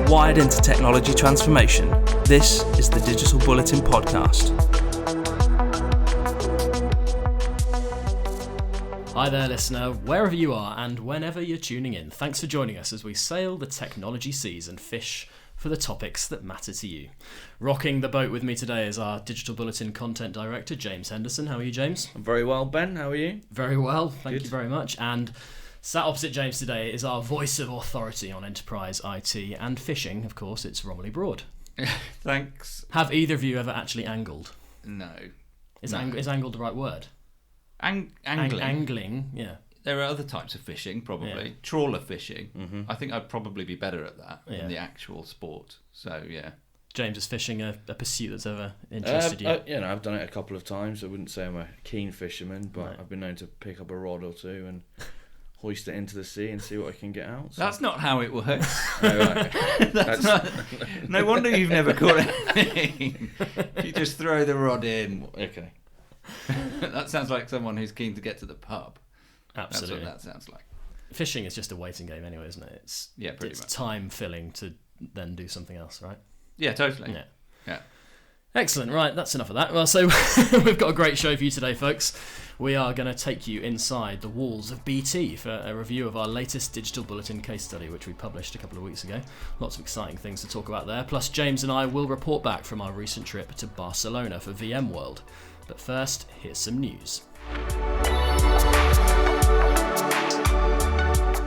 Wired into technology transformation, this is the Digital Bulletin podcast. Hi there, listener, wherever you are and whenever you're tuning in. Thanks for joining us as we sail the technology seas and fish for the topics that matter to you. Rocking the boat with me today is our Digital Bulletin content director, James Henderson. How are you, James? I'm very well, Ben. How are you? Very well, thank you very much. And sat opposite James today is our voice of authority on enterprise IT and fishing. Of course, it's Romilly Broad. Thanks. Have either of you ever actually angled? No. Is angled the right word? Angling. Angling, yeah. There are other types of fishing, probably. Yeah. Trawler fishing. Mm-hmm. I think I'd probably be better at that than the actual sport. So, yeah. James, is fishing a pursuit that's ever interested you? I've done it a couple of times. I wouldn't say I'm a keen fisherman, but I've been known to pick up a rod or two and hoist it into the sea and see what I can get out. So. That's not how it works. No, right. That's not, no wonder you've never caught anything. You just throw the rod in. Okay. That sounds like someone who's keen to get to the pub. Absolutely. That's what that sounds like. Fishing is just a waiting game anyway, isn't it? It's pretty much. Time filling to then do something else, right? Yeah, totally. Yeah. Excellent. Right, that's enough of that. Well, so we've got a great show for you today, folks. We are going to take you inside the walls of BT for a review of our latest Digital Bulletin case study, which we published a couple of weeks ago. Lots of exciting things to talk about there. Plus, James and I will report back from our recent trip to Barcelona for VMworld. But first, here's some news.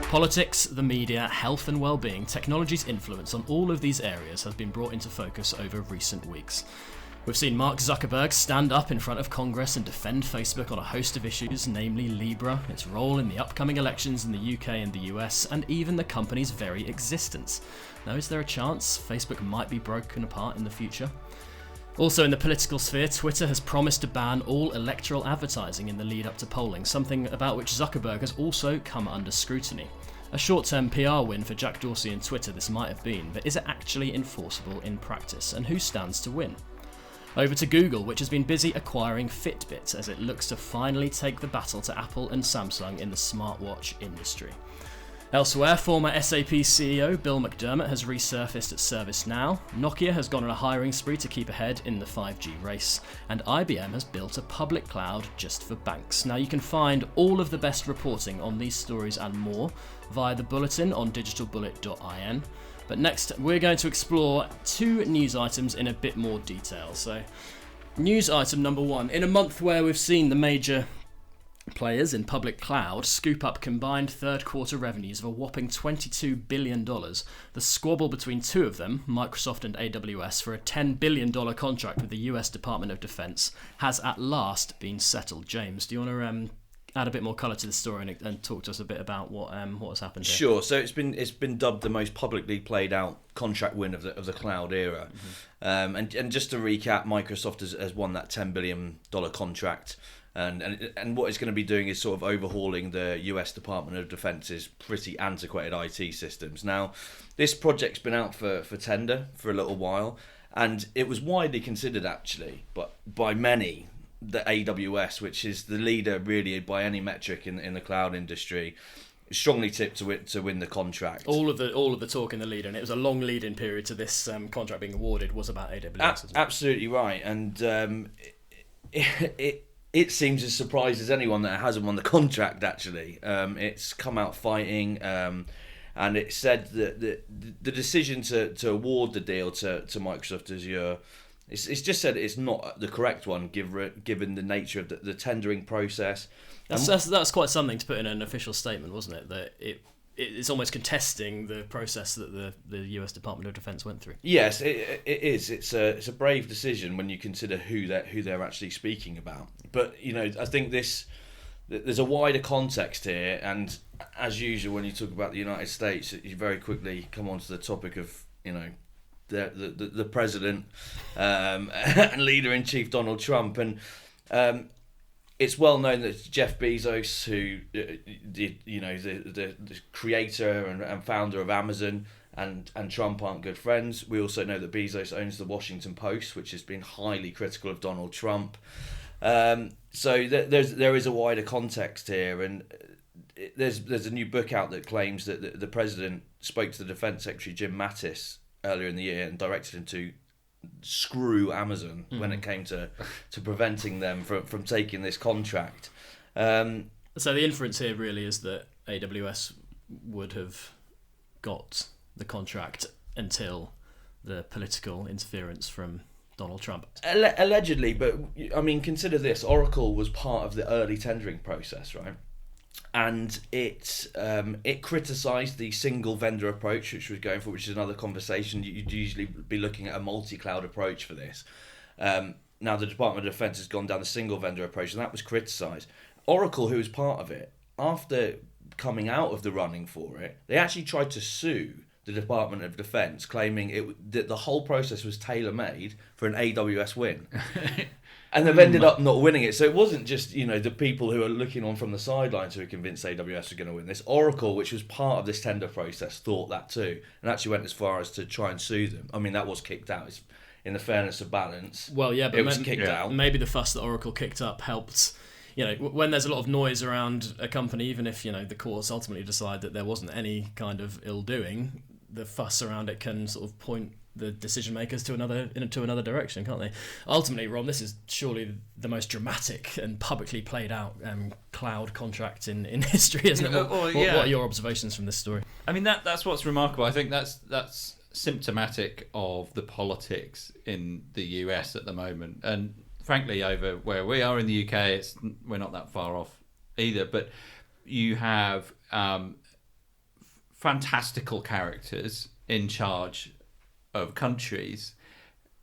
Politics, the media, health and well-being, technology's influence on all of these areas has been brought into focus over recent weeks. We've seen Mark Zuckerberg stand up in front of Congress and defend Facebook on a host of issues, namely Libra, its role in the upcoming elections in the UK and the US, and even the company's very existence. Now, is there a chance Facebook might be broken apart in the future? Also in the political sphere, Twitter has promised to ban all electoral advertising in the lead up to polling, something about which Zuckerberg has also come under scrutiny. A short-term PR win for Jack Dorsey and Twitter this might have been, but is it actually enforceable in practice, and who stands to win? Over to Google, which has been busy acquiring Fitbit as it looks to finally take the battle to Apple and Samsung in the smartwatch industry. Elsewhere, former SAP CEO Bill McDermott has resurfaced at ServiceNow, Nokia has gone on a hiring spree to keep ahead in the 5G race, and IBM has built a public cloud just for banks. Now, you can find all of the best reporting on these stories and more via the Bulletin on digitalbullet.in. But next, we're going to explore two news items in a bit more detail. So, news item number one. In a month where we've seen the major players in public cloud scoop up combined third quarter revenues of a whopping $22 billion, the squabble between two of them, Microsoft and AWS, for a $10 billion contract with the US Department of Defense has at last been settled. James, do you want to add a bit more colour to the story and talk to us a bit about what has happened here? Sure. So it's been dubbed the most publicly played out contract win of the cloud era. Mm-hmm. And just to recap, Microsoft has won that $10 billion contract. And what it's going to be doing is sort of overhauling the US Department of Defence's pretty antiquated IT systems. Now, this project's been out for tender for a little while, and it was widely considered actually, but by many, that AWS, which is the leader really by any metric in the cloud industry, strongly tipped to win the contract. All of the talk in the lead, and it was a long lead-in period to this contract being awarded, was about AWS. Absolutely right, and it seems as surprised as anyone that it hasn't won the contract, actually. It's come out fighting, and it said that the decision to award the deal to Microsoft Azure, it's just said it's not the correct one given the nature of the tendering process. That's quite something to put in an official statement, wasn't it? That it's almost contesting the process that the US Department of Defense went through. Yes, it is. It's a brave decision when you consider who they're actually speaking about. But I think there's a wider context here, and as usual, when you talk about the United States, you very quickly come onto the topic of the president and leader-in-chief Donald Trump, and it's well known that Jeff Bezos, who the creator and founder of Amazon, and Trump aren't good friends. We also know that Bezos owns the Washington Post, which has been highly critical of Donald Trump. So there is a wider context here, and there's a new book out that claims that the president spoke to the Defence Secretary Jim Mattis earlier in the year and directed him to screw Amazon when it came to preventing them from taking this contract. So the inference here really is that AWS would have got the contract until the political interference from Donald Trump. Allegedly, but I mean, consider this: Oracle was part of the early tendering process, right? And it criticised the single vendor approach, which was going for, which is another conversation. You'd usually be looking at a multi-cloud approach for this. Now the Department of Defence has gone down the single vendor approach, and that was criticised. Oracle, who was part of it, after coming out of the running for it, they actually tried to sue the Department of Defence, claiming that the whole process was tailor-made for an AWS win. And they've ended up not winning it. So it wasn't just, the people who are looking on from the sidelines who are convinced AWS were going to win this. Oracle, which was part of this tender process, thought that too, and actually went as far as to try and sue them. I mean, that was kicked out. It's, in the fairness of balance, well, yeah, but it was kicked out. Maybe the fuss that Oracle kicked up helped. When there's a lot of noise around a company, even if the courts ultimately decide that there wasn't any kind of ill doing, the fuss around it can sort of point the decision makers to another direction, can't they? Ultimately, Rom, this is surely the most dramatic and publicly played out cloud contract in history, isn't it? What are your observations from this story? I mean, that's what's remarkable. I think that's symptomatic of the politics in the US at the moment, and frankly, over where we are in the UK, we're not that far off either. But you have fantastical characters in charge of countries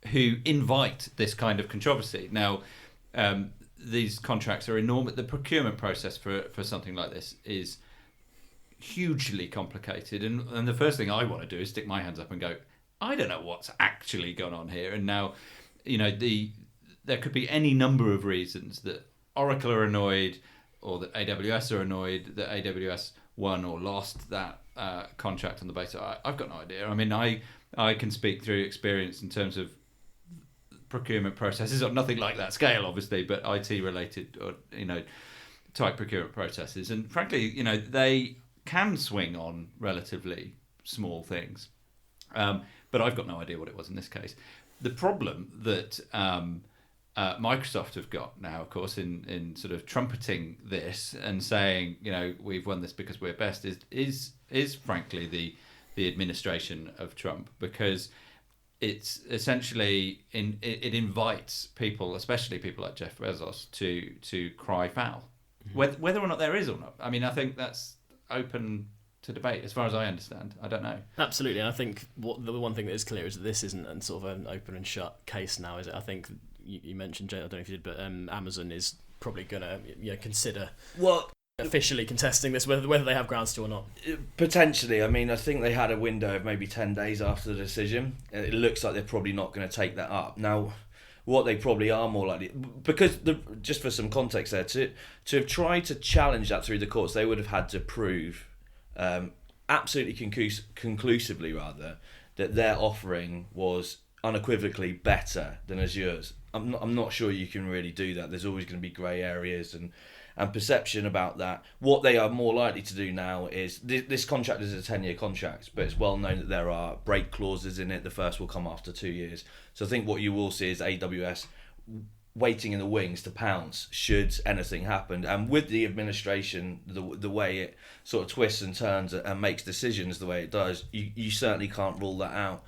who invite this kind of controversy. Now, these contracts are enormous. The procurement process for something like this is hugely complicated. And the first thing I want to do is stick my hands up and go, I don't know what's actually gone on here. And now, there could be any number of reasons that Oracle are annoyed or that AWS are annoyed that AWS won or lost that contract on the basis. I've got no idea. I mean, I can speak through experience in terms of procurement processes of nothing like that scale, obviously, but IT related or type procurement processes. And frankly, they can swing on relatively small things. But I've got no idea what it was in this case. The problem that Microsoft have got now, of course, in sort of trumpeting this and saying, we've won this because we're best, is frankly the administration of Trump, because it's essentially it invites people, especially people like Jeff Bezos, to cry foul, whether or not there is or not. I mean, I think that's open to debate, as far as I understand. I don't know. Absolutely, I think the one thing that is clear is that this isn't sort of an open and shut case now, is it? I think you mentioned, Jay, I don't know if you did, but Amazon is probably going to consider officially contesting this, whether they have grounds to or not. Potentially. I mean, I think they had a window of maybe 10 days after the decision. It looks like they're probably not going to take that up. Now, what they probably are more likely, because just for some context there, to have tried to challenge that through the courts, they would have had to prove absolutely conclusively rather that their offering was unequivocally better than Azure's. I'm not sure you can really do that. There's always going to be grey areas and perception about that. What they are more likely to do now is this contract is a 10-year contract, but it's well known that there are break clauses in it. The first will come after 2 years. So I think what you will see is AWS waiting in the wings to pounce should anything happen. And with the administration, the way it sort of twists and turns and makes decisions the way it does, you certainly can't rule that out.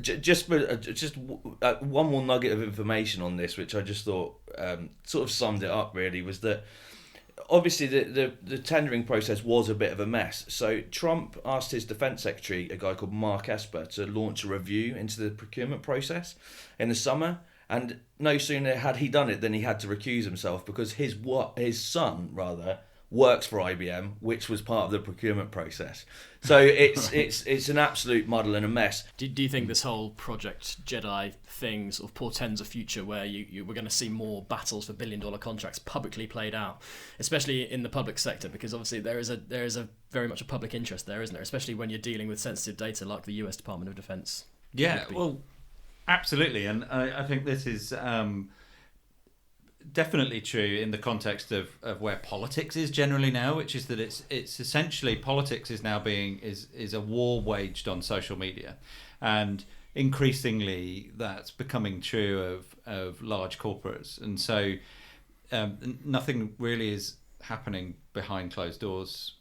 Just one more nugget of information on this, which I just thought sort of summed it up really, was that obviously the tendering process was a bit of a mess. So Trump asked his defense secretary, a guy called Mark Esper, to launch a review into the procurement process in the summer. And no sooner had he done it than he had to recuse himself, because his son works for IBM, which was part of the procurement process. So it's an absolute muddle and a mess. Do you think this whole Project JEDI thing sort of portends a future where we're going to see more battles for billion-dollar contracts publicly played out, especially in the public sector? Because obviously there is a very much a public interest there, isn't there? Especially when you're dealing with sensitive data like the US Department of Defense. Yeah, well, absolutely. And I think this is definitely true in the context of where politics is generally now, which is that it's essentially politics is now is a war waged on social media, and increasingly that's becoming true of large corporates, and so nothing really is happening behind closed doors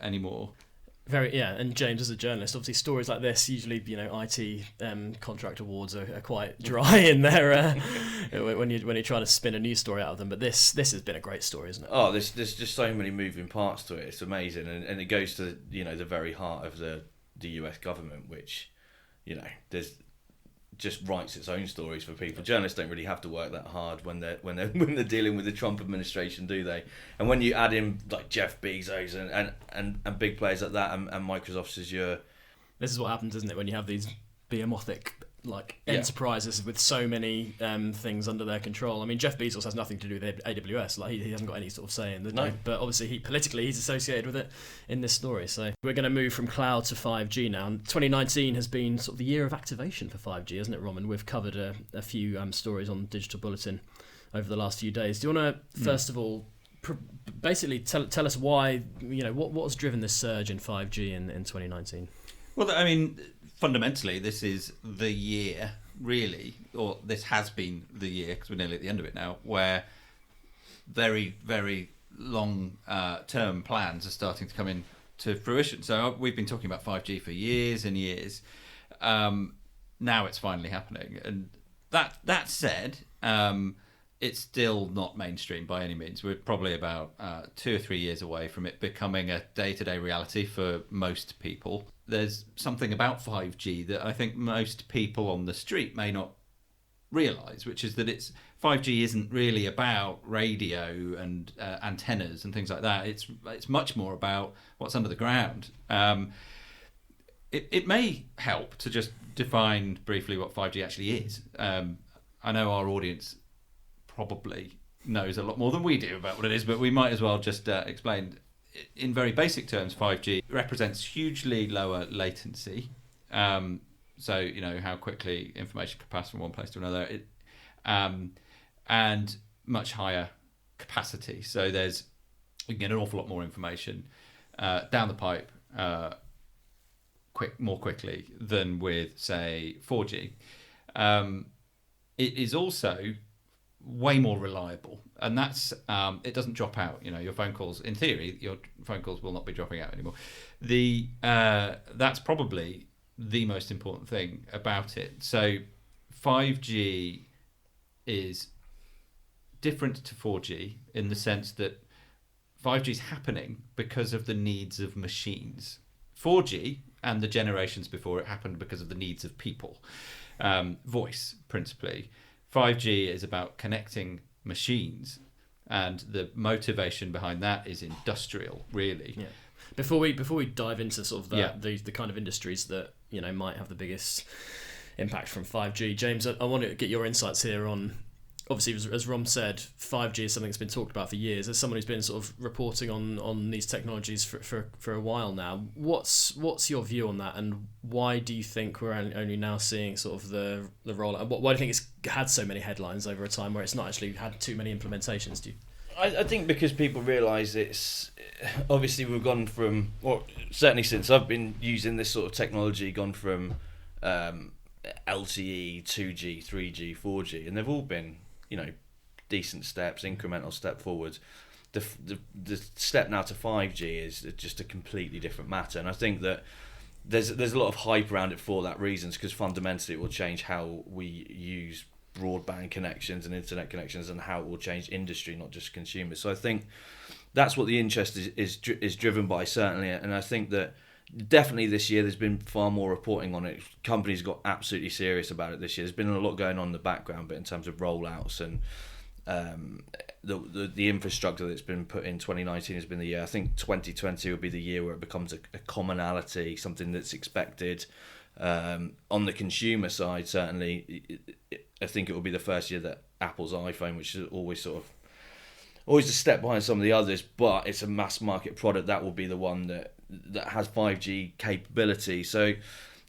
anymore. And James, as a journalist, obviously stories like this, usually, IT contract awards are quite dry in there when you're trying to spin a news story out of them. But this has been a great story, isn't it? Oh, there's just so many moving parts to it. It's amazing, and it goes to the very heart of the US government, which there's just writes its own stories for people. Journalists don't really have to work that hard when they're dealing with the Trump administration, do they? And when you add in like Jeff Bezos and big players like that, and Microsoft's Azure, this is what happens, isn't it, when you have these behemothric enterprises with so many things under their control. I mean, Jeff Bezos has nothing to do with AWS. Like he hasn't got any sort of say in the no. But obviously he's associated with it in this story. So we're going to move from cloud to 5G now. And 2019 has been sort of the year of activation for 5G, hasn't it, Rom? And we've covered a few stories on Digital Bulletin over the last few days. Do you want to first of all basically tell us why, what has driven this surge in 5G in 2019? Well, I mean, fundamentally, this is the year, really, or this has been the year, because we're nearly at the end of it now, where very, very long-term plans are starting to come into fruition. So we've been talking about 5G for years and years. Now it's finally happening. And that said, it's still not mainstream by any means. We're probably about 2 or 3 years away from it becoming a day-to-day reality for most people. There's something about 5G that I think most people on the street may not realise, which is that 5G isn't really about radio and antennas and things like that. It's much more about what's under the ground. It may help to just define briefly what 5G actually is. I know our audience probably knows a lot more than we do about what it is, but we might as well just explain. In very basic terms, 5G represents hugely lower latency. So, how quickly information can pass from one place to another, and much higher capacity. So you can get an awful lot more information down the pipe more quickly than with, say, 4G. It is also way more reliable, and that's it doesn't drop out. Your phone calls, in theory, your phone calls will not be dropping out anymore. That's probably the most important thing about it. So 5G is different to 4G in the sense that 5G is happening because of the needs of machines. 4G and the generations before it happened because of the needs of people, voice principally. 5G is about connecting machines, and the motivation behind that is industrial, really. Yeah. Before we dive into sort of the kind of industries that might have the biggest impact from 5G, James, I want to get your insights here on. Obviously, as Rom said, 5G is something that's been talked about for years. As someone who's been sort of reporting on these technologies for a while now, what's your view on that, and why do you think we're only now seeing sort of the rollout? Why do you think it's had so many headlines over a time where it's not actually had too many implementations? Do you? I think because people realise it's obviously we've gone from, or certainly since I've been using this sort of technology, gone from LTE, 2G, 3G, 4G, and they've all been decent steps, incremental step forwards. The step now to 5G is just a completely different matter, and I think that there's a lot of hype around it for that reasons, because fundamentally it will change how we use broadband connections and internet connections, and how it will change industry, not just consumers. So I think that's what the interest is driven by, certainly, and I think that definitely this year there's been far more reporting on it. Companies got absolutely serious about it this year. There's been a lot going on in the background, but in terms of rollouts and the infrastructure that's been put in, 2019 has been the year. I think 2020 will be the year where it becomes a commonality, something that's expected. On the consumer side, certainly, I think it will be the first year that Apple's iPhone, which is always a step behind some of the others, but it's a mass market product, that will be the one that has 5G capability. So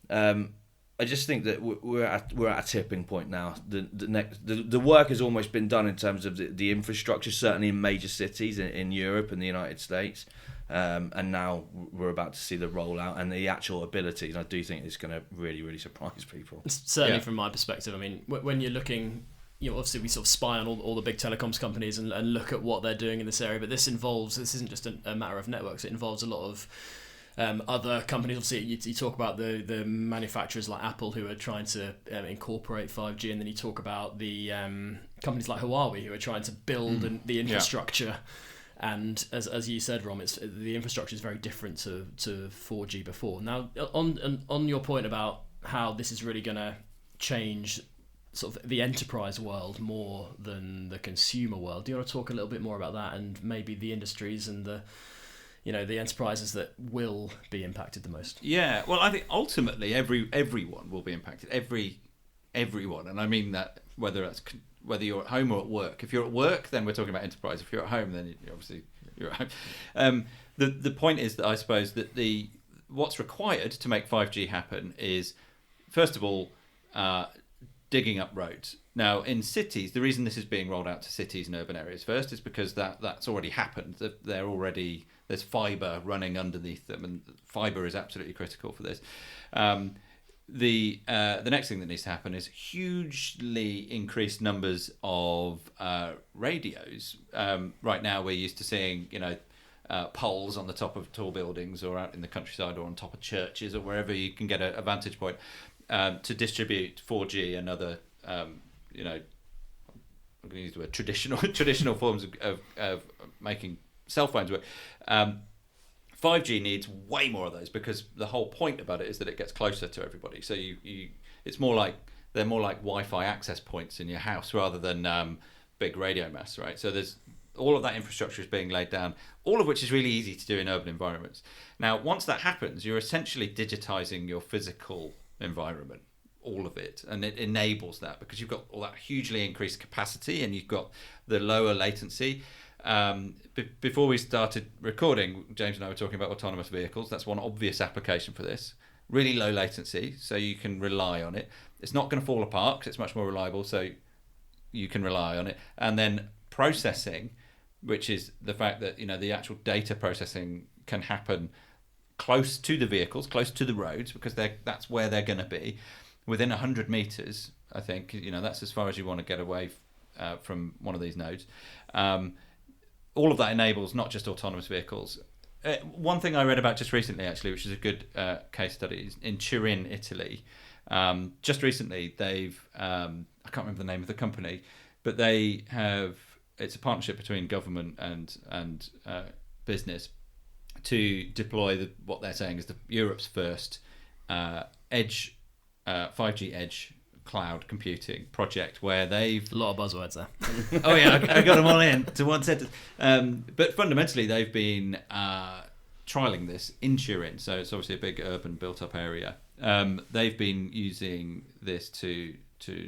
I I just think that we're at a tipping point now. The work has almost been done in terms of the infrastructure, certainly in major cities in Europe and the United States, and now we're about to see the rollout and the actual abilities. I do think it's going to really, really surprise people. Certainly, from my perspective. I mean, when you're looking, obviously we sort of spy on all the big telecoms companies and look at what they're doing in this area, but this isn't just a matter of networks. It involves a lot of other companies. Obviously, you talk about the manufacturers like Apple who are trying to incorporate 5G, and then you talk about the companies like Huawei who are trying to build the infrastructure. And as you said, Rom, the infrastructure is very different to 4G before. Now, on your point about how this is really going to change sort of the enterprise world more than the consumer world, do you want to talk a little bit more about that and maybe the industries and the enterprises that will be impacted the most? Yeah, well, I think ultimately everyone will be impacted. Everyone, and I mean that whether you're at home or at work. If you're at work, then we're talking about enterprise. If you're at home, then you're at home. The point is that I suppose that what's required to make 5G happen is, first of all, digging up roads. Now, in cities, the reason this is being rolled out to cities and urban areas first is because that's already happened. There's fibre running underneath them, and fibre is absolutely critical for this. The next thing that needs to happen is hugely increased numbers of radios. Right now, we're used to seeing poles on the top of tall buildings, or out in the countryside, or on top of churches, or wherever you can get a vantage point to distribute 4G and other, I'm going to use the word traditional forms of making cell phones work. 5G needs way more of those, because the whole point about it is that it gets closer to everybody. So they're more like Wi-Fi access points in your house rather than big radio masts, right? So there's all of that infrastructure is being laid down, all of which is really easy to do in urban environments. Now, once that happens, you're essentially digitizing your physical environment, all of it, and it enables that because you've got all that hugely increased capacity and you've got the lower latency. Before we started recording, James and I were talking about autonomous vehicles. That's one obvious application for this. Really low latency, so you can rely on it. It's not going to fall apart because it's much more reliable, so you can rely on it. And then processing, which is the fact that the actual data processing can happen close to the vehicles, close to the roads, because that's where they're going to be, within 100 meters. I think that's as far as you want to get away from one of these nodes. All of that enables not just autonomous vehicles. One thing I read about just recently, actually, which is a good case study, is in Turin, Italy. Just recently, they've I can't remember the name of the company, but they have, it's a partnership between government and business to deploy what they're saying is Europe's first edge 5G edge cloud computing project, where they've a lot of buzzwords there. Oh yeah, I got them all in to one sentence. But fundamentally, they've been trialing this in Turin, so it's obviously a big urban built-up area. They've been using this to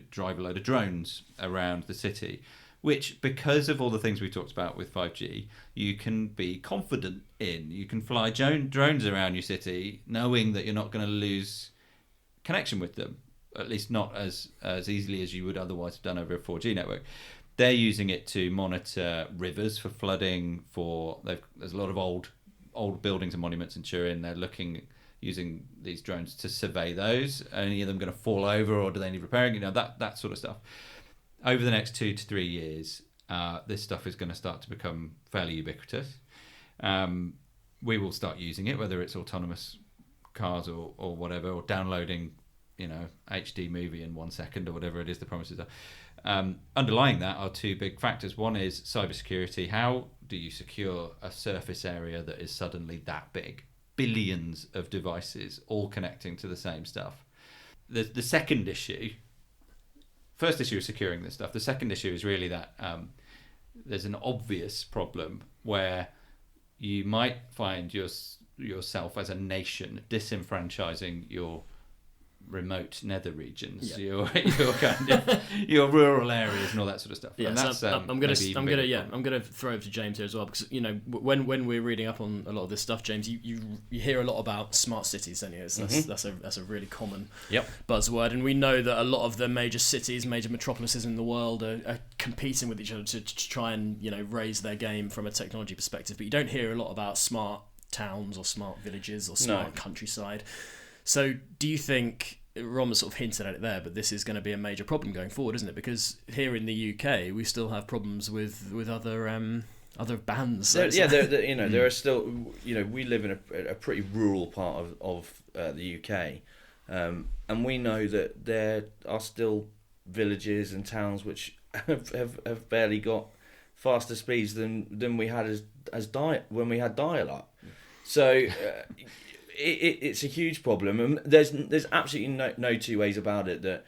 drive a load of drones around the city, which, because of all the things we talked about with 5G, you can be confident in. You can fly drones around your city knowing that you're not going to lose connection with them, at least not as easily as you would otherwise have done over a 4G network. They're using it to monitor rivers for flooding. There's a lot of old buildings and monuments in Turin. They're using these drones to survey those. Are any of them going to fall over, or do they need repairing? That sort of stuff. Over the next 2 to 3 years, this stuff is going to start to become fairly ubiquitous. We will start using it, whether it's autonomous cars or whatever, or downloading HD movie in 1 second, or whatever it is the promises are. Underlying that are two big factors. One is cybersecurity. How do you secure a surface area that is suddenly that big? Billions of devices all connecting to the same stuff. The second issue, first issue is securing this stuff. The second issue is really that there's an obvious problem where you might find yourself as a nation disenfranchising your remote nether regions, Yeah. your kind of your rural areas and all that sort of stuff. Yeah, and that's, I'm gonna throw over to James here as well, because when we're reading up on a lot of this stuff, James, you hear a lot about smart cities, don't you? That's a really common buzzword, and we know that a lot of the major cities, major metropolises in the world are competing with each other to try and raise their game from a technology perspective. But you don't hear a lot about smart towns or smart villages or smart countryside. So do you think, Rom has sort of hinted at it there, but this is going to be a major problem going forward, isn't it? Because here in the UK, we still have problems with other bands. There are still, we live in a pretty rural part of the UK, and we know that there are still villages and towns which have barely got faster speeds than we had when we had dial-up. So. It's a huge problem, and there's absolutely no two ways about it that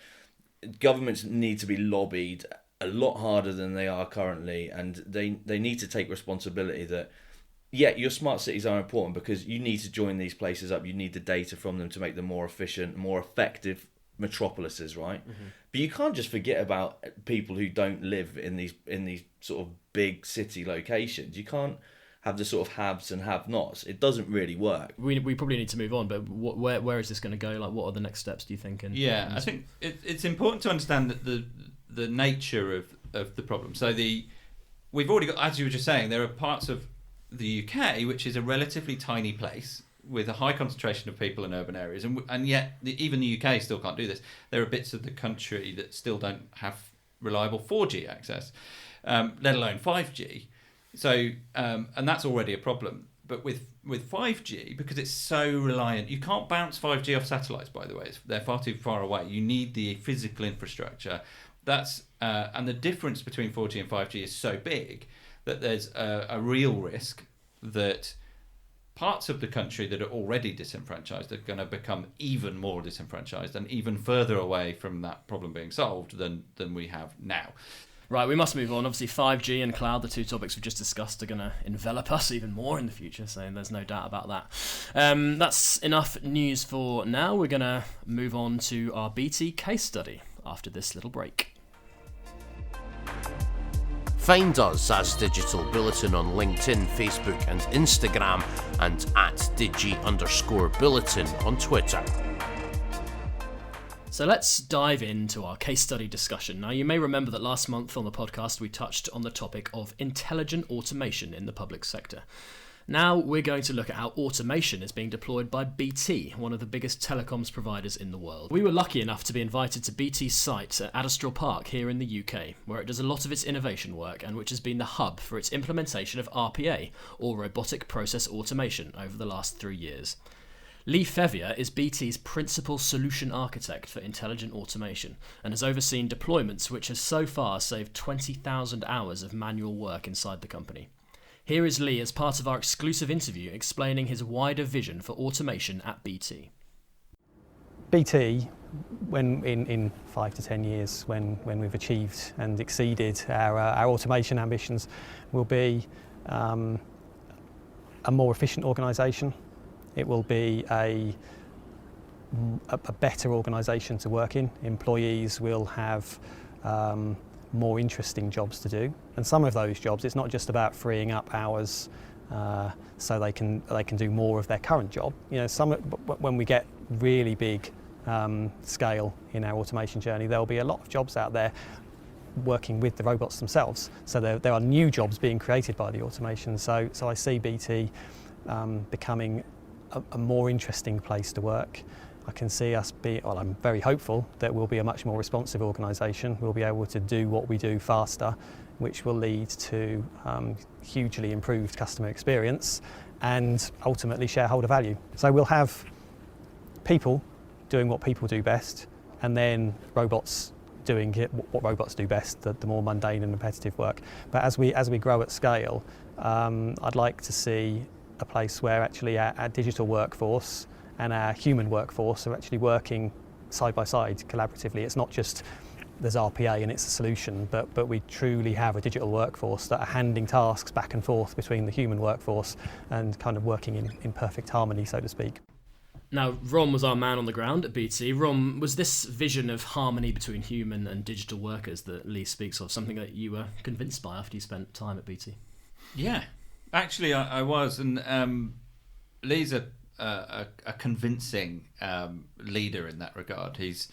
governments need to be lobbied a lot harder than they are currently, and they need to take responsibility that your smart cities are important because you need to join these places up. You need the data from them to make them more efficient, more effective metropolises, right? Mm-hmm. But you can't just forget about people who don't live in these sort of big city locations. You can't have the sort of haves and have-nots. It doesn't really work. We probably need to move on, but where is this going to go? Like, what are the next steps, do you think? I think it's important to understand that the nature of the problem. So we've already got, as you were just saying, there are parts of the UK which is a relatively tiny place with a high concentration of people in urban areas, and yet even the UK still can't do this. There are bits of the country that still don't have reliable 4G access, let alone 5G. So, and that's already a problem. But with 5G, because it's so reliant, you can't bounce 5G off satellites, by the way. They're far too far away. You need the physical infrastructure. And the difference between 4G and 5G is so big that there's a real risk that parts of the country that are already disenfranchised are going to become even more disenfranchised and even further away from that problem being solved than we have now. Right, we must move on. Obviously, 5G and cloud, the two topics we've just discussed, are going to envelop us even more in the future, so there's no doubt about that. That's enough news for now. We're going to move on to our BT case study after this little break. Find us as Digital Bulletin on LinkedIn, Facebook and Instagram, and at Digi_Bulletin on Twitter. So let's dive into our case study discussion. Now, you may remember that last month on the podcast we touched on the topic of intelligent automation in the public sector. Now we're going to look at how automation is being deployed by BT, one of the biggest telecoms providers in the world. We were lucky enough to be invited to BT's site at Adderstall Park here in the UK, where it does a lot of its innovation work and which has been the hub for its implementation of RPA, or robotic process automation, over the last 3 years. Lee Fevier is BT's principal solution architect for intelligent automation and has overseen deployments which has so far saved 20,000 hours of manual work inside the company. Here is Lee as part of our exclusive interview explaining his wider vision for automation at BT. BT, when in 5 to 10 years, when we've achieved and exceeded our automation ambitions, will be a more efficient organisation. It will be a better organisation to work in. Employees will have more interesting jobs to do, and some of those jobs, it's not just about freeing up hours so they can do more of their current job. When we get really big scale in our automation journey, there will be a lot of jobs out there working with the robots themselves. So there are new jobs being created by the automation. So I see BT becoming a more interesting place to work. I can see us I'm very hopeful that we'll be a much more responsive organisation. We'll be able to do what we do faster, which will lead to hugely improved customer experience and ultimately shareholder value. So we'll have people doing what people do best, and then robots doing what robots do best, the more mundane and repetitive work. But as we grow at scale, I'd like to see a place where actually our digital workforce and our human workforce are actually working side by side collaboratively. It's not just there's RPA and it's a solution, but we truly have a digital workforce that are handing tasks back and forth between the human workforce and kind of working in perfect harmony, so to speak. Now, Rom was our man on the ground at BT. Rom, was this vision of harmony between human and digital workers that Lee speaks of something that you were convinced by after you spent time at BT? Yeah, actually, I was, and Lee's a convincing leader in that regard. He's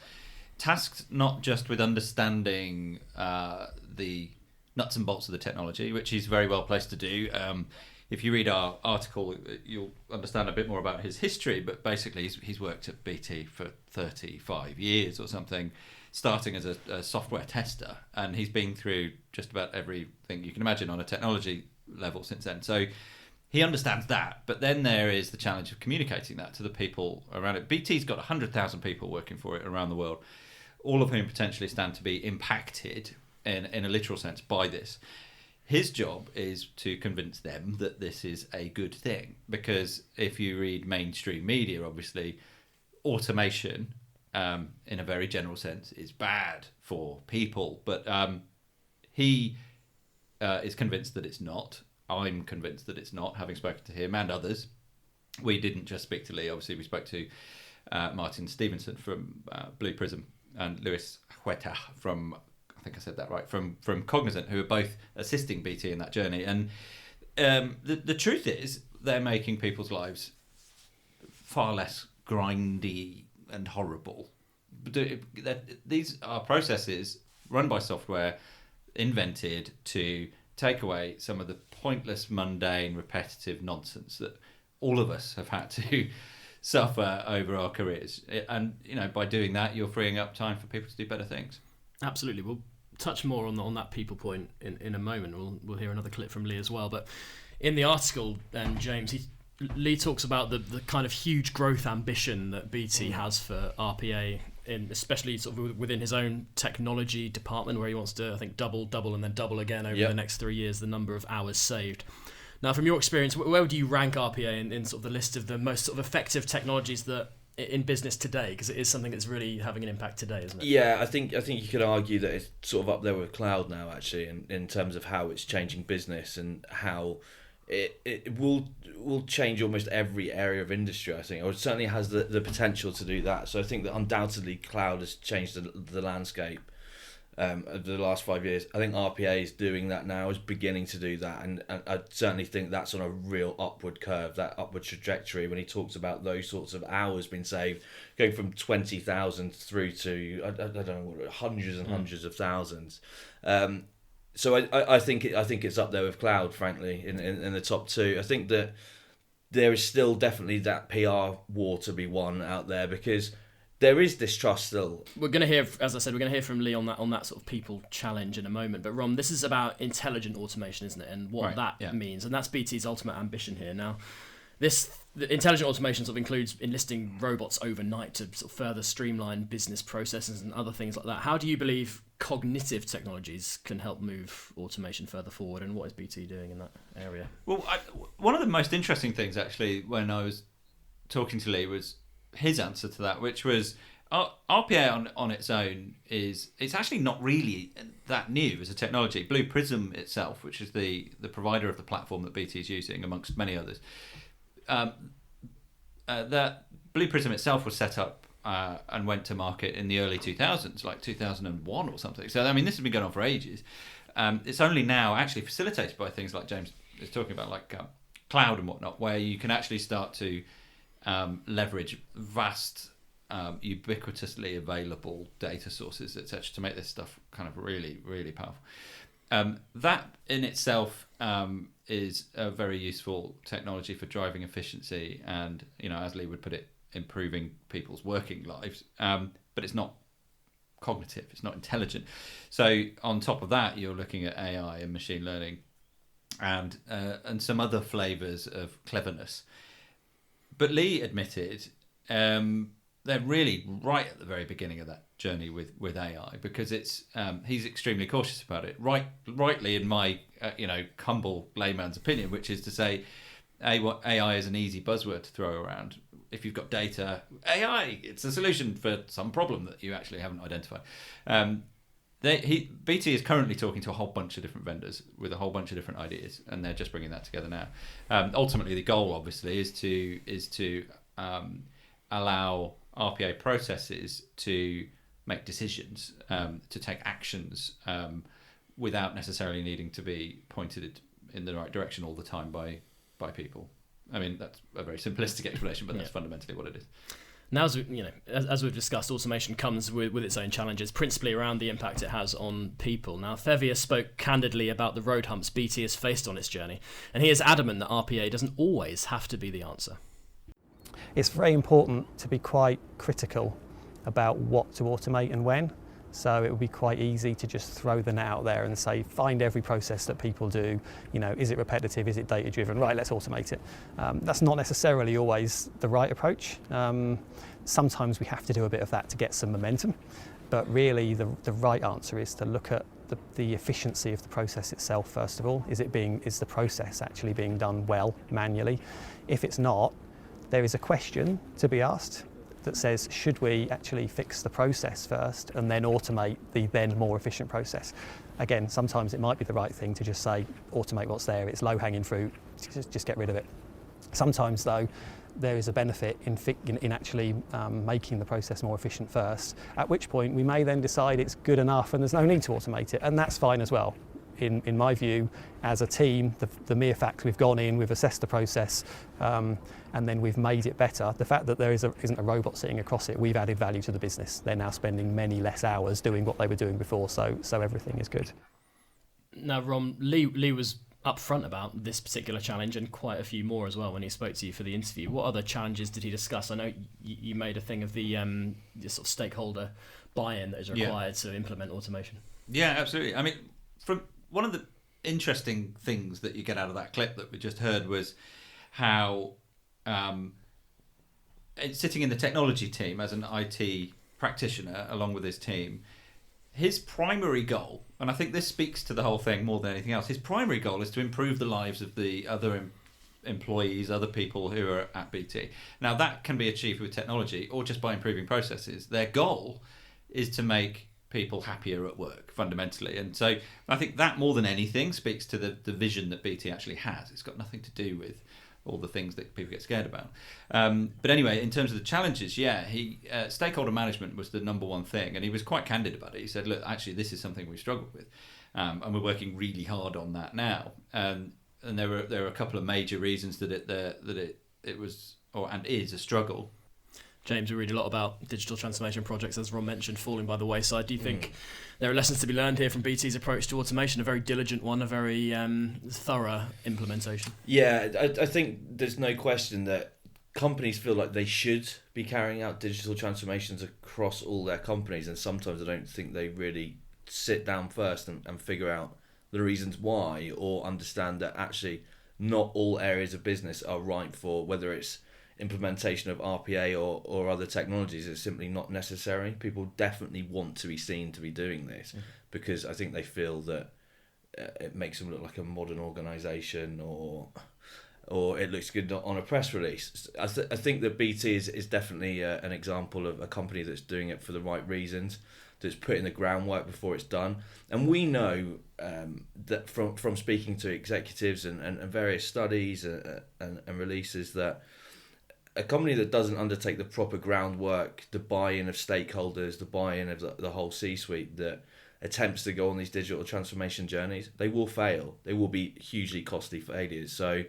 tasked not just with understanding the nuts and bolts of the technology, which he's very well placed to do. If you read our article, you'll understand a bit more about his history, but basically he's worked at BT for 35 years or something, starting as a software tester, and he's been through just about everything you can imagine on a technology level since then. So he understands that, but then there is the challenge of communicating that to the people around it. BT's got 100,000 people working for it around the world, all of whom potentially stand to be impacted in a literal sense by this. His job is to convince them that this is a good thing, because if you read mainstream media, obviously automation in a very general sense is bad for people, but he is convinced that it's not. I'm convinced that it's not, having spoken to him and others. We didn't just speak to Lee, obviously we spoke to Martin Stevenson from Blue Prism and Luis Huerta from, I think I said that right, from Cognizant, who are both assisting BT in that journey. And the truth is, they're making people's lives far less grindy and horrible. These are processes run by software, invented to take away some of the pointless, mundane, repetitive nonsense that all of us have had to suffer over our careers. And, you know, by doing that, you're freeing up time for people to do better things. Absolutely. We'll touch more on that people point in a moment. We'll hear another clip from Lee as well. But in the article, James, Lee talks about the kind of huge growth ambition that BT has for RPA, especially sort of within his own technology department, where he wants to, I think, double, and then double again over the next 3 years, the number of hours saved. Now, from your experience, where would you rank RPA in sort of the list of the most sort of effective technologies that in business today? Because it is something that's really having an impact today, isn't it? Yeah, I think you could argue that it's sort of up there with cloud now, actually, in terms of how it's changing business and how it will change almost every area of industry, I think, or it certainly has the potential to do that. So I think that undoubtedly cloud has changed the landscape of the last 5 years. I think RPA is doing that now, is beginning to do that, and I certainly think that's on a real upward curve, that upward trajectory, when he talks about those sorts of hours being saved, going from 20,000 through to, I don't know, hundreds and hundreds of thousands. So I think it's up there with cloud, frankly, in the top two. I think that there is still definitely that PR war to be won out there, because there is distrust still. We're going to hear, as I said, we're going to hear from Lee on that sort of people challenge in a moment. But Rom, this is about intelligent automation, isn't it? And what that means. And that's BT's ultimate ambition here. Now, the intelligent automation sort of includes enlisting robots overnight to sort of further streamline business processes and other things like that. How do you believe cognitive technologies can help move automation further forward, and what is BT doing in that area? Well, one of the most interesting things, actually, when I was talking to Lee, was his answer to that, which was RPA on its own it's actually not really that new as a technology. Blue Prism itself, which is the provider of the platform that BT is using, amongst many others, that Blue Prism itself was set up and went to market in the early 2000s, like 2001 or something. So, I mean, this has been going on for ages. It's only now actually facilitated by things like James is talking about, like cloud and whatnot, where you can actually start to leverage vast, ubiquitously available data sources, etc., to make this stuff kind of really, really powerful. That in itself is a very useful technology for driving efficiency and, you know, as Lee would put it, improving people's working lives. But it's not cognitive, it's not intelligent. So on top of that, you're looking at AI and machine learning and some other flavours of cleverness. But Lee admitted they're really right at the very beginning of that journey with AI, because it's he's extremely cautious about it. Rightly, in my humble layman's opinion, which is to say, AI is an easy buzzword to throw around. If you've got data, AI, it's a solution for some problem that you actually haven't identified. BT is currently talking to a whole bunch of different vendors with a whole bunch of different ideas, and they're just bringing that together now. Ultimately, the goal, obviously, is to allow RPA processes to make decisions, to take actions without necessarily needing to be pointed in the right direction all the time by people. I mean, that's a very simplistic explanation, but that's fundamentally what it is. Now, as we've discussed, automation comes with its own challenges, principally around the impact it has on people. Now, Thevia spoke candidly about the road humps BT has faced on its journey, and he is adamant that RPA doesn't always have to be the answer. It's very important to be quite critical about what to automate and when. So it would be quite easy to just throw the net out there and say, find every process that people do. Is it repetitive? Is it data driven? Right, let's automate it. That's not necessarily always the right approach. Sometimes we have to do a bit of that to get some momentum. But really, the right answer is to look at the efficiency of the process itself first of all. Is the process actually being done well manually? If it's not, there is a question to be asked that says, should we actually fix the process first and then automate the then more efficient process? Again, sometimes it might be the right thing to just say, automate what's there, it's low-hanging fruit, just get rid of it. Sometimes, though, there is a benefit in actually making the process more efficient first, at which point we may then decide it's good enough and there's no need to automate it, and that's fine as well. In my view, as a team, the mere fact we've gone in, we've assessed the process, and then we've made it better, the fact that there isn't a robot sitting across it, we've added value to the business. They're now spending many less hours doing what they were doing before, so everything is good. Now, Rom, Lee was upfront about this particular challenge and quite a few more as well when he spoke to you for the interview. What other challenges did he discuss? I know you made a thing of the sort of stakeholder buy-in that is required to implement automation. Yeah, absolutely. I mean, from one of the interesting things that you get out of that clip that we just heard was how sitting in the technology team as an IT practitioner along with his team, his primary goal, and I think this speaks to the whole thing more than anything else, his primary goal is to improve the lives of the other employees, other people who are at BT. Now, that can be achieved with technology or just by improving processes. Their goal is to make people happier at work, fundamentally. And so I think that more than anything speaks to the vision that BT actually has. It's got nothing to do with all the things that people get scared about. But anyway, in terms of the challenges, stakeholder management was the number one thing, and he was quite candid about it. He said, look, actually, this is something we've struggled with, and we're working really hard on that now. And there were a couple of major reasons that it was and is a struggle. James, we read a lot about digital transformation projects, as Ron mentioned, falling by the wayside. Do you think there are lessons to be learned here from BT's approach to automation, a very diligent one, a very thorough implementation? Yeah, I think there's no question that companies feel like they should be carrying out digital transformations across all their companies, and sometimes I don't think they really sit down first and figure out the reasons why, or understand that actually not all areas of business are right for, whether it's implementation of RPA or other technologies, is simply not necessary. People definitely want to be seen to be doing this because I think they feel that it makes them look like a modern organisation, or it looks good on a press release. I think that BT is definitely an example of a company that's doing it for the right reasons, that's putting the groundwork before it's done. And we know that from speaking to executives and various studies and releases, that a company that doesn't undertake the proper groundwork, the buy-in of stakeholders, the buy-in of the whole C-suite, that attempts to go on these digital transformation journeys, they will fail. They will be hugely costly failures. So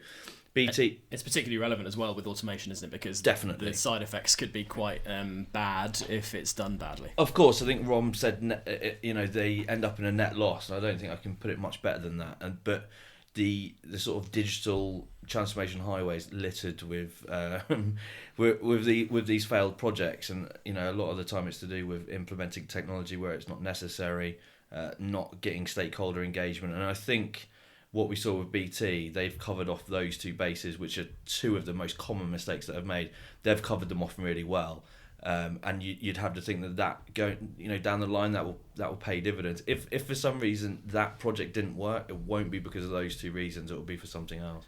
BT... It's particularly relevant as well with automation, isn't it? Because definitely the side effects could be quite bad if it's done badly. Of course, I think Rom said, they end up in a net loss. I don't think I can put it much better than that. But the sort of digital transformation highways littered with these failed projects, and a lot of the time it's to do with implementing technology where it's not necessary, not getting stakeholder engagement. And I think what we saw with BT, they've covered off those two bases, which are two of the most common mistakes that I've made. They've covered them off really well. And you'd have to think that going, down the line, that will pay dividends. If for some reason that project didn't work, it won't be because of those two reasons. It will be for something else.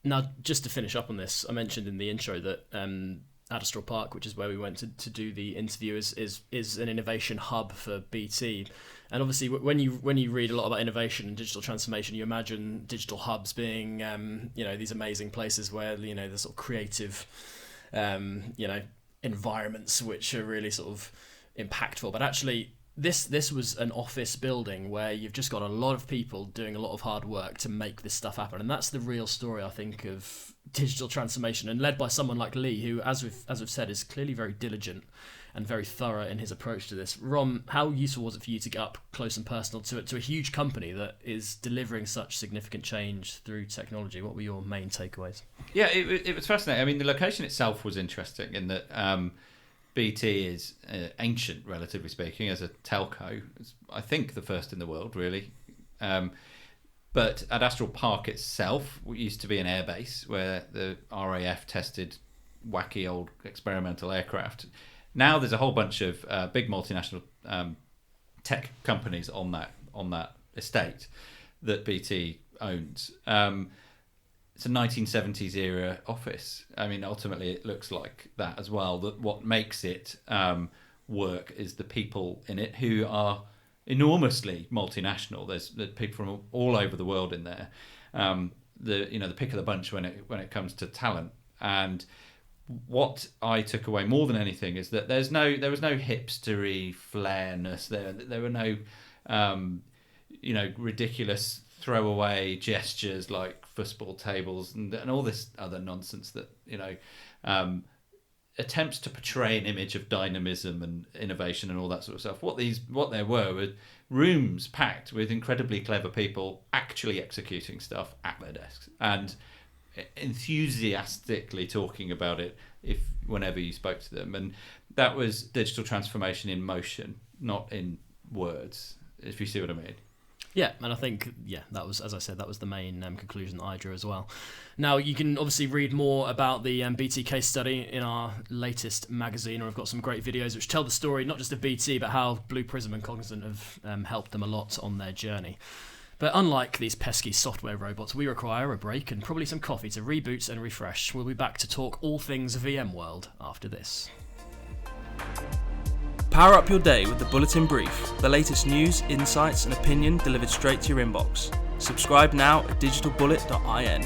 Now, just to finish up on this, I mentioned in the intro that Adderstall Park, which is where we went to do the interview, is an innovation hub for BT. And obviously, when you read a lot about innovation and digital transformation, you imagine digital hubs being these amazing places where the sort of creative environments which are really sort of impactful, but actually this was an office building where you've just got a lot of people doing a lot of hard work to make this stuff happen, and that's the real story, I think, of digital transformation, and led by someone like Lee, who, as we've said, is clearly very diligent and very thorough in his approach to this. Rom, how useful was it for you to get up close and personal to a huge company that is delivering such significant change through technology? What were your main takeaways? Yeah, it was fascinating. I mean, the location itself was interesting in that BT is ancient, relatively speaking, as a telco. It's, I think, the first in the world, really. But at Astral Park itself, it used to be an airbase where the RAF tested wacky old experimental aircraft. Now there's a whole bunch of big multinational tech companies on that estate that BT owns. It's a 1970s era office. I mean, ultimately, it looks like that as well. That what makes it work is the people in it, who are enormously multinational. There's people from all over the world in there. The pick of the bunch when it comes to talent. And what I took away more than anything is that there was no hipstery flairness there. There were no ridiculous throwaway gestures like football tables and all this other nonsense that attempts to portray an image of dynamism and innovation and all that sort of stuff. What there were rooms packed with incredibly clever people actually executing stuff at their desks and enthusiastically talking about it whenever you spoke to them. And that was digital transformation in motion, not in words, if you see what I mean. Yeah, and I think, that was, as I said, that was the main conclusion that I drew as well. Now, you can obviously read more about the BT case study in our latest magazine, or I've got some great videos which tell the story, not just of BT, but how Blue Prism and Cognizant have helped them a lot on their journey. But unlike these pesky software robots, we require a break and probably some coffee to reboot and refresh. We'll be back to talk all things VMworld after this. Power up your day with the Bulletin Brief, the latest news, insights and opinion delivered straight to your inbox. Subscribe now at digitalbullet.in.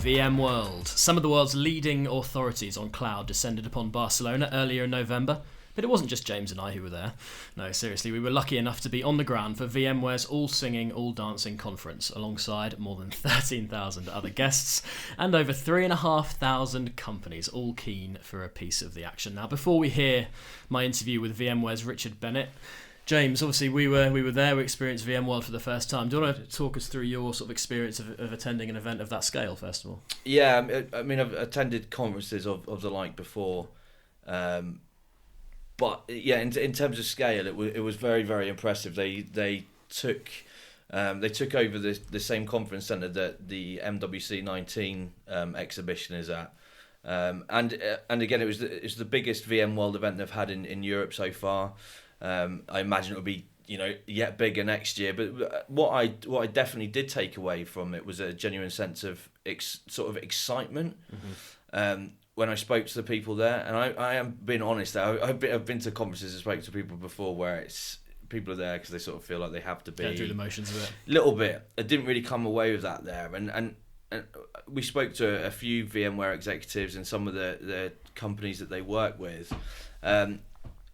VMworld. Some of the world's leading authorities on cloud descended upon Barcelona earlier in November. But it wasn't just James and I who were there. No, seriously, we were lucky enough to be on the ground for VMware's All Singing, All Dancing conference, alongside more than 13,000 other guests and over 3,500 companies, all keen for a piece of the action. Now, before we hear my interview with VMware's Richard Bennett, James, obviously we were there, we experienced VMworld for the first time. Do you want to talk us through your sort of experience of attending an event of that scale, first of all? Yeah, I mean, I've attended conferences of the like before. But yeah, in terms of scale, it was very, very impressive. They took over the same conference centre that the MWC 19 exhibition is at, and again it was the biggest VMworld event they've had in Europe so far. I imagine it'll be yet bigger next year. But what I definitely did take away from it was a genuine sense of sort of excitement. Mm-hmm. When I spoke to the people there, and I am being honest, I've been to conferences and spoke to people before where it's people are there because they sort of feel like they have to be. Go through the motions of it. A little bit. I didn't really come away with that there, and we spoke to a few VMware executives and some of the companies that they work with.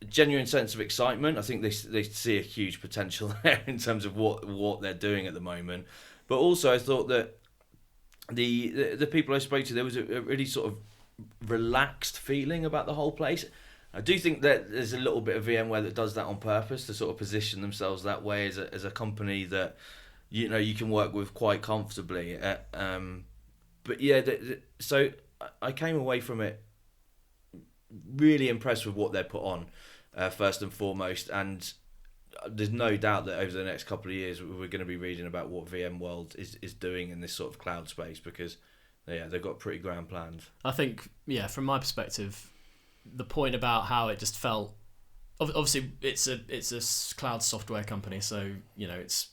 Genuine sense of excitement. I think they see a huge potential there in terms of what they're doing at the moment. But also, I thought that the people I spoke to, there was a really sort of relaxed feeling about the whole place. I do think that there's a little bit of VMware that does that on purpose to sort of position themselves that way as a company that you can work with quite comfortably. But yeah, so I came away from it really impressed with what they put on, first and foremost, and there's no doubt that over the next couple of years we're going to be reading about what VMworld is doing in this sort of cloud space, because they've got pretty grand plans. I think, from my perspective, the point about how it just felt, obviously it's a cloud software company, so it's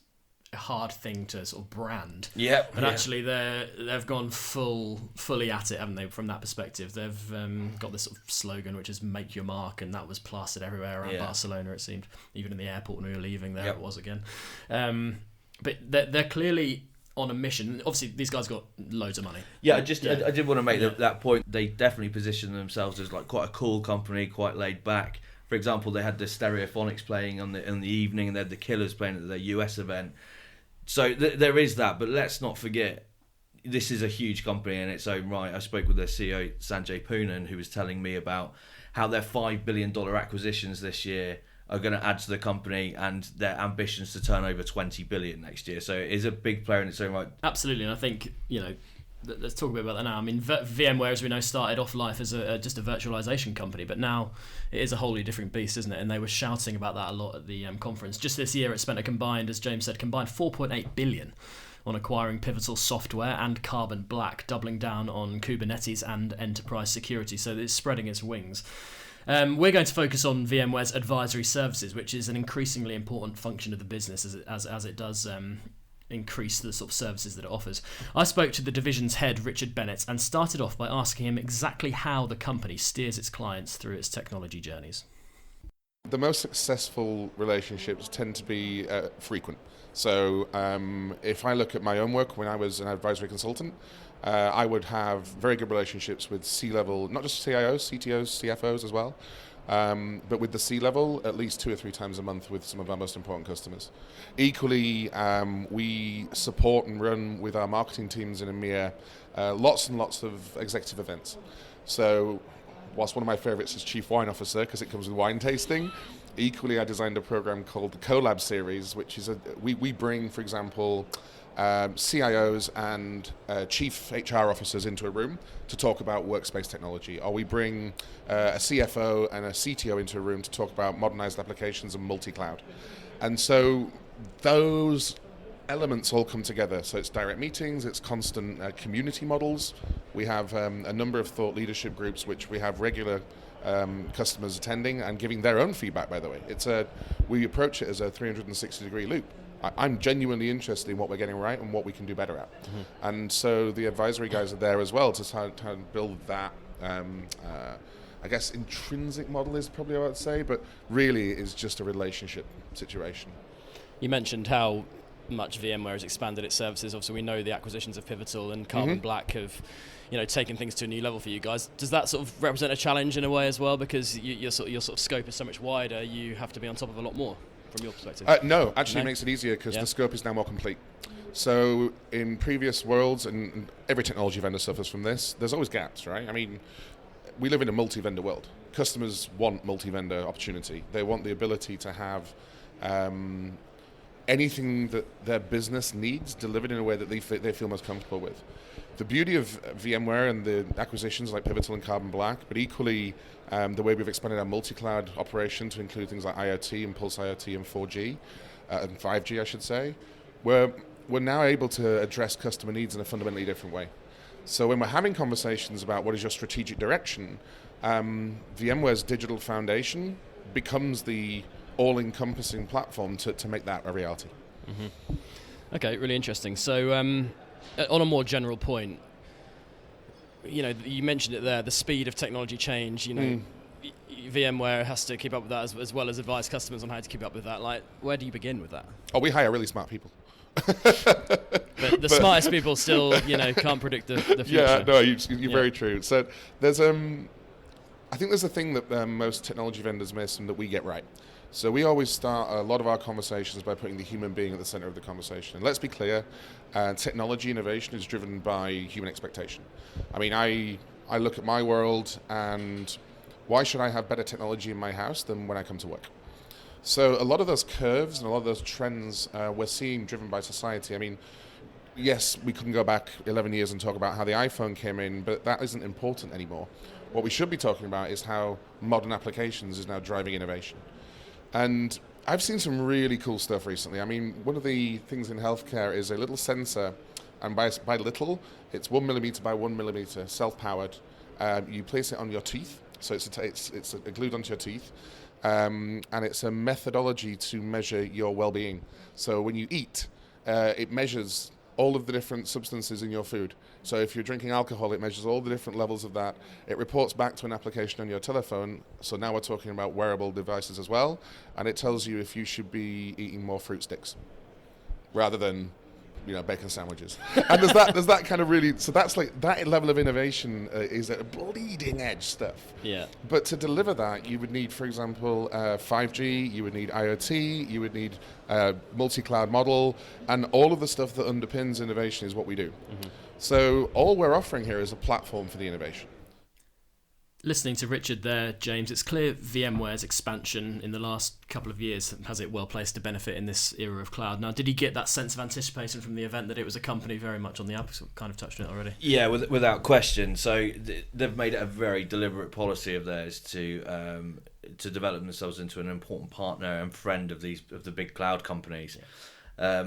a hard thing to sort of brand. Yeah. But actually they've gone fully at it, haven't they? From that perspective, they've got this sort of slogan which is "Make your mark," and that was plastered everywhere around Barcelona. It seemed, even in the airport when we were leaving, there it was again. But they're clearly on a mission. Obviously, these guys got loads of money. Yeah, I did want to make that point. They definitely position themselves as like quite a cool company, quite laid back. For example, they had the Stereophonics playing in the evening, and they had the Killers playing at their US event. So there is that, but let's not forget, this is a huge company in its own right. I spoke with their CEO, Sanjay Poonen, who was telling me about how their $5 billion acquisitions this year are going to add to the company, and their ambitions to turn over 20 billion next year. So it is a big player in its own right. Absolutely, and I think, let's talk a bit about that now. I mean, VMware, as we know, started off life as just a virtualization company, but now it is a wholly different beast, isn't it? And they were shouting about that a lot at the conference. Just this year, it spent a combined, as James said, combined 4.8 billion on acquiring Pivotal Software and Carbon Black, doubling down on Kubernetes and enterprise security. So it's spreading its wings. We're going to focus on VMware's advisory services, which is an increasingly important function of the business as it does increase the sort of services that it offers. I spoke to the division's head, Richard Bennett, and started off by asking him exactly how the company steers its clients through its technology journeys. The most successful relationships tend to be frequent. So if I look at my own work when I was an advisory consultant, I would have very good relationships with C-level, not just CIOs, CTOs, CFOs as well, but with the C-level at least 2 or 3 times a month with some of our most important customers. Equally, we support and run with our marketing teams in EMEA lots and lots of executive events. So whilst one of my favorites is Chief Wine Officer because it comes with wine tasting, equally I designed a program called the Collab Series, which is we bring, for example, CIOs and chief HR officers into a room to talk about workspace technology, or we bring a CFO and a CTO into a room to talk about modernized applications and multi-cloud. And so those elements all come together. So it's direct meetings, it's constant community models. We have a number of thought leadership groups which we have regular customers attending and giving their own feedback, by the way. We approach it as a 360-degree loop. I'm genuinely interested in what we're getting right and what we can do better at. Mm-hmm. And so the advisory guys are there as well to try and build that, I guess, intrinsic model is probably what I'd say, but really is just a relationship situation. You mentioned how much VMware has expanded its services. Obviously, we know the acquisitions of Pivotal and Carbon Black have taken things to a new level for you guys. Does that sort of represent a challenge in a way as well? Because your sort of scope is so much wider, you have to be on top of a lot more from your perspective. No, actually it makes it easier because the scope is now more complete. So in previous worlds, and every technology vendor suffers from this, there's always gaps, right? I mean, we live in a multi-vendor world. Customers want multi-vendor opportunity. They want the ability to have anything that their business needs delivered in a way that they feel most comfortable with. The beauty of VMware and the acquisitions like Pivotal and Carbon Black, but equally the way we've expanded our multi-cloud operation to include things like IoT and Pulse IoT and 4G, and 5G I should say, we're now able to address customer needs in a fundamentally different way. So when we're having conversations about what is your strategic direction, VMware's digital foundation becomes the all-encompassing platform to make that a reality. Mm-hmm. Okay, really interesting. So on a more general point, you mentioned it there, the speed of technology change, VMware has to keep up with that as well as advise customers on how to keep up with that. Like, where do you begin with that? Oh, we hire really smart people. But the smartest people still, can't predict the future. Yeah, no, you're very true. So there's, I think there's a thing that most technology vendors miss and that we get right. So we always start a lot of our conversations by putting the human being at the center of the conversation. And let's be clear, technology innovation is driven by human expectation. I mean, I look at my world and why should I have better technology in my house than when I come to work? So a lot of those curves and a lot of those trends we're seeing driven by society. I mean, yes, we couldn't go back 11 years and talk about how the iPhone came in, but that isn't important anymore. What we should be talking about is how modern applications is now driving innovation. And I've seen some really cool stuff recently. I mean, one of the things in healthcare is a little sensor, and by little, it's 1 millimeter by 1 millimeter, self-powered. You place it on your teeth, so it's glued onto your teeth, and it's a methodology to measure your well-being. So when you eat, it measures all of the different substances in your food. So if you're drinking alcohol, it measures all the different levels of that. It reports back to an application on your telephone. So now we're talking about wearable devices as well. And it tells you if you should be eating more fruit sticks rather than, bacon sandwiches. And there's that kind of really, so that's like, that level of innovation is a bleeding edge stuff. Yeah. But to deliver that, you would need, for example, 5G, you would need IoT, you would need multi-cloud model, and all of the stuff that underpins innovation is what we do. Mm-hmm. So all we're offering here is a platform for the innovation. Listening to Richard there, James, it's clear VMware's expansion in the last couple of years has it well placed to benefit in this era of cloud. Now, did you get that sense of anticipation from the event that it was a company very much on the up? Kind of touched on it already. Yeah, without question. So they've made it a very deliberate policy of theirs to develop themselves into an important partner and friend of the big cloud companies. Yeah.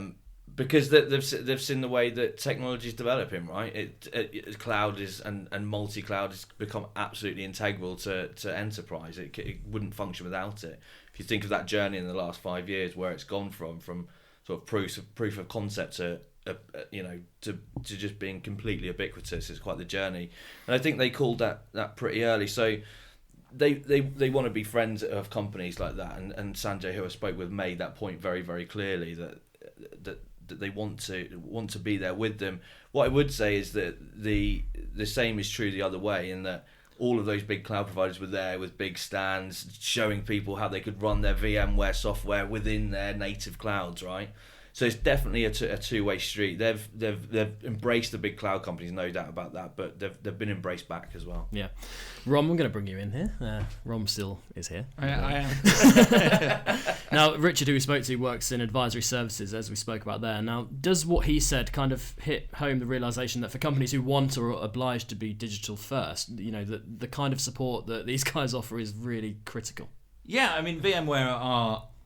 Because they've seen the way that technology is developing, right? Cloud and multi-cloud has become absolutely integral to enterprise. It wouldn't function without it. If you think of that journey in the last 5 years, where it's gone from sort of proof of concept to just being completely ubiquitous, it's quite the journey. And I think they called that pretty early. So they want to be friends of companies like that. And Sanjay, who I spoke with, made that point very, very clearly that they want to be there with them. What I would say is that the same is true the other way, in that all of those big cloud providers were there with big stands showing people how they could run their VMware software within their native clouds, right? So it's definitely a two-way street. They've embraced the big cloud companies, no doubt about that, but they've been embraced back as well. Yeah. Rom, I'm going to bring you in here. Rom still is here. I am. Now, Richard, who we spoke to, works in advisory services, as we spoke about there. Now, does what he said kind of hit home the realisation that for companies who want or are obliged to be digital first, the kind of support that these guys offer is really critical? Yeah, I mean, VMware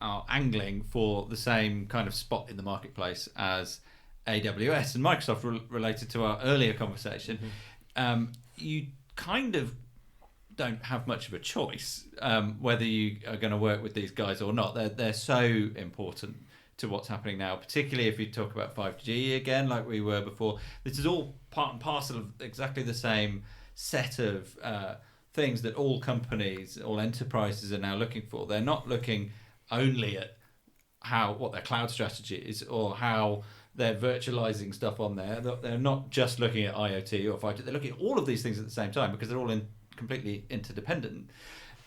are angling for the same kind of spot in the marketplace as AWS and Microsoft, related to our earlier conversation. Mm-hmm. You kind of don't have much of a choice whether you are going to work with these guys or not. They're so important to what's happening now, particularly if you talk about 5G again, like we were before. This is all part and parcel of exactly the same set of things that all companies, all enterprises are now looking for. They're not looking only at what their cloud strategy is or how they're virtualizing stuff on there. They're not just looking at IoT or 5G. They're looking at all of these things at the same time because they're all completely interdependent.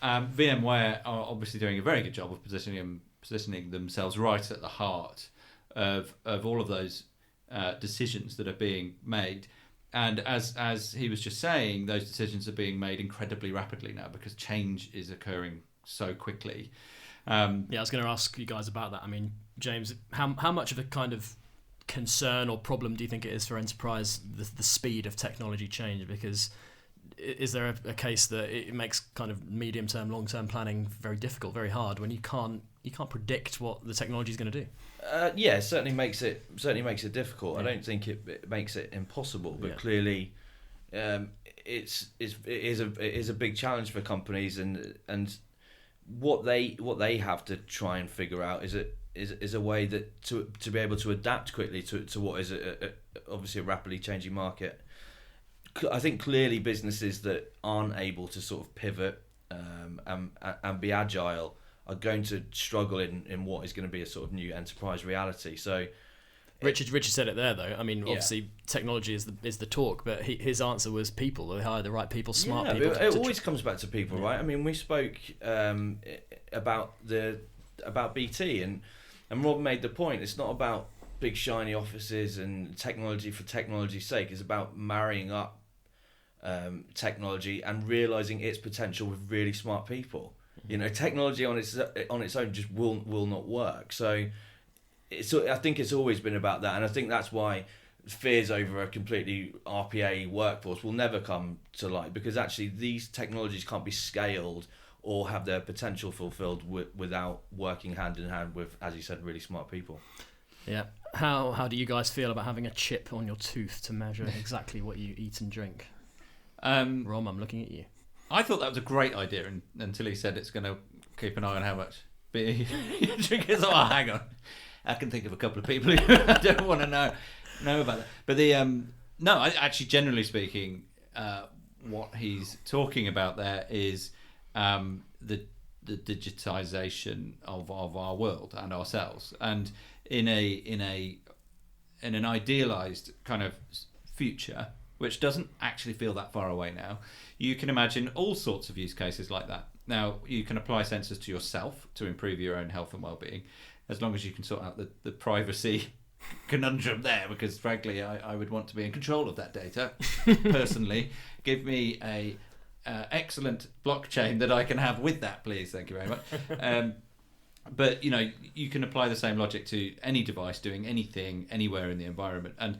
VMware are obviously doing a very good job of positioning themselves right at the heart of all of those decisions that are being made. And as he was just saying, those decisions are being made incredibly rapidly now because change is occurring so quickly. I was going to ask you guys about that. I mean, James, how much of a kind of concern or problem do you think it is for enterprise, the speed of technology change? Because is there a case that it makes kind of medium-term, long-term planning very difficult, very hard when you can't predict what the technology is going to do? Yeah, it certainly makes it difficult. Yeah. I don't think it makes it impossible, but clearly, it is a big challenge for companies, and what they have to try and figure out is a way that to be able to adapt quickly to what is obviously a rapidly changing market. I think clearly businesses that aren't able to sort of pivot and be agile are going to struggle in what is going to be a sort of new enterprise reality. So Richard said it there, though. I mean, obviously technology is the talk, but his answer was people. They hire the right people, smart people. It always comes back to people, right? I mean, we spoke about BT, and Rob made the point. It's not about big shiny offices and technology for technology's sake. It's about marrying up technology and realizing its potential with really smart people. Technology on its own just will not work. So I think it's always been about that, and I think that's why fears over a completely RPA workforce will never come to light, because actually these technologies can't be scaled or have their potential fulfilled without working hand in hand with, as you said, really smart people. Yeah. How do you guys feel about having a chip on your tooth to measure exactly what you eat and drink? Rom, I'm looking at you. I thought that was a great idea until he said it's going to keep an eye on how much beer you drink. Oh, hang on. I can think of a couple of people who I don't want to know about that. But actually, generally speaking, what he's talking about there is the digitization of our world and ourselves. And in a an idealized kind of future, which doesn't actually feel that far away now, you can imagine all sorts of use cases like that. Now, you can apply sensors to yourself to improve your own health and well-being, as long as you can sort out the privacy conundrum there, because frankly, I would want to be in control of that data personally. Give me a excellent blockchain that I can have with that, please. Thank you very much. But you can apply the same logic to any device doing anything anywhere in the environment, and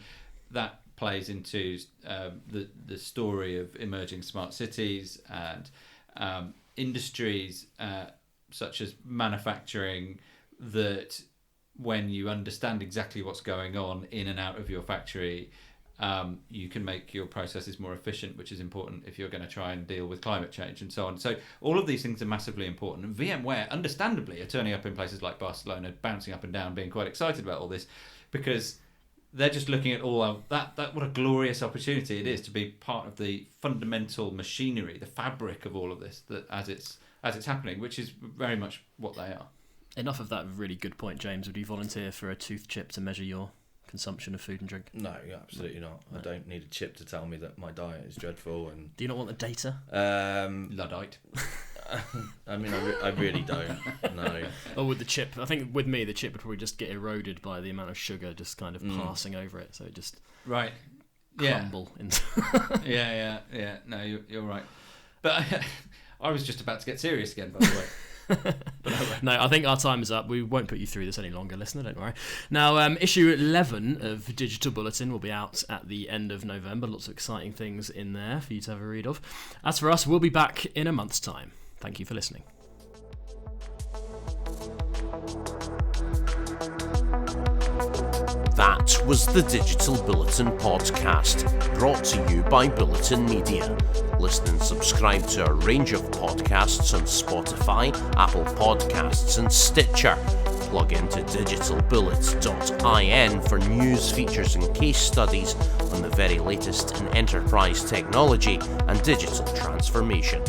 that plays into the story of emerging smart cities and industries such as manufacturing, that when you understand exactly what's going on in and out of your factory, you can make your processes more efficient, which is important if you're going to try and deal with climate change and so on. So all of these things are massively important. And VMware, understandably, are turning up in places like Barcelona, bouncing up and down, being quite excited about all this, because they're just looking at all of that. What a glorious opportunity it is to be part of the fundamental machinery, the fabric of all of this, that as it's happening, which is very much what they are. Enough of that really good point, James. Would you volunteer for a tooth chip to measure your consumption of food and drink? No, absolutely not. No. I don't need a chip to tell me that my diet is dreadful. And do you not want the data? Luddite. I mean, I really don't. No. Or with the chip, I think with me, the chip would probably just get eroded by the amount of sugar just kind of passing over it, so it just crumble into. Yeah. No, you're right. But I was just about to get serious again, by the way. No, I think our time is up. We won't put you through this any longer, listener, don't worry. Now, issue 11 of Digital Bulletin will be out at the end of November. Lots of exciting things in there for you to have a read of. As for us, we'll be back in a month's time. Thank you for listening. That was the Digital Bulletin podcast, brought to you by Bulletin Media. Listen and subscribe to a range of podcasts on Spotify, Apple Podcasts and Stitcher. Plug into digitalbullet.in for news, features and case studies on the very latest in enterprise technology and digital transformation.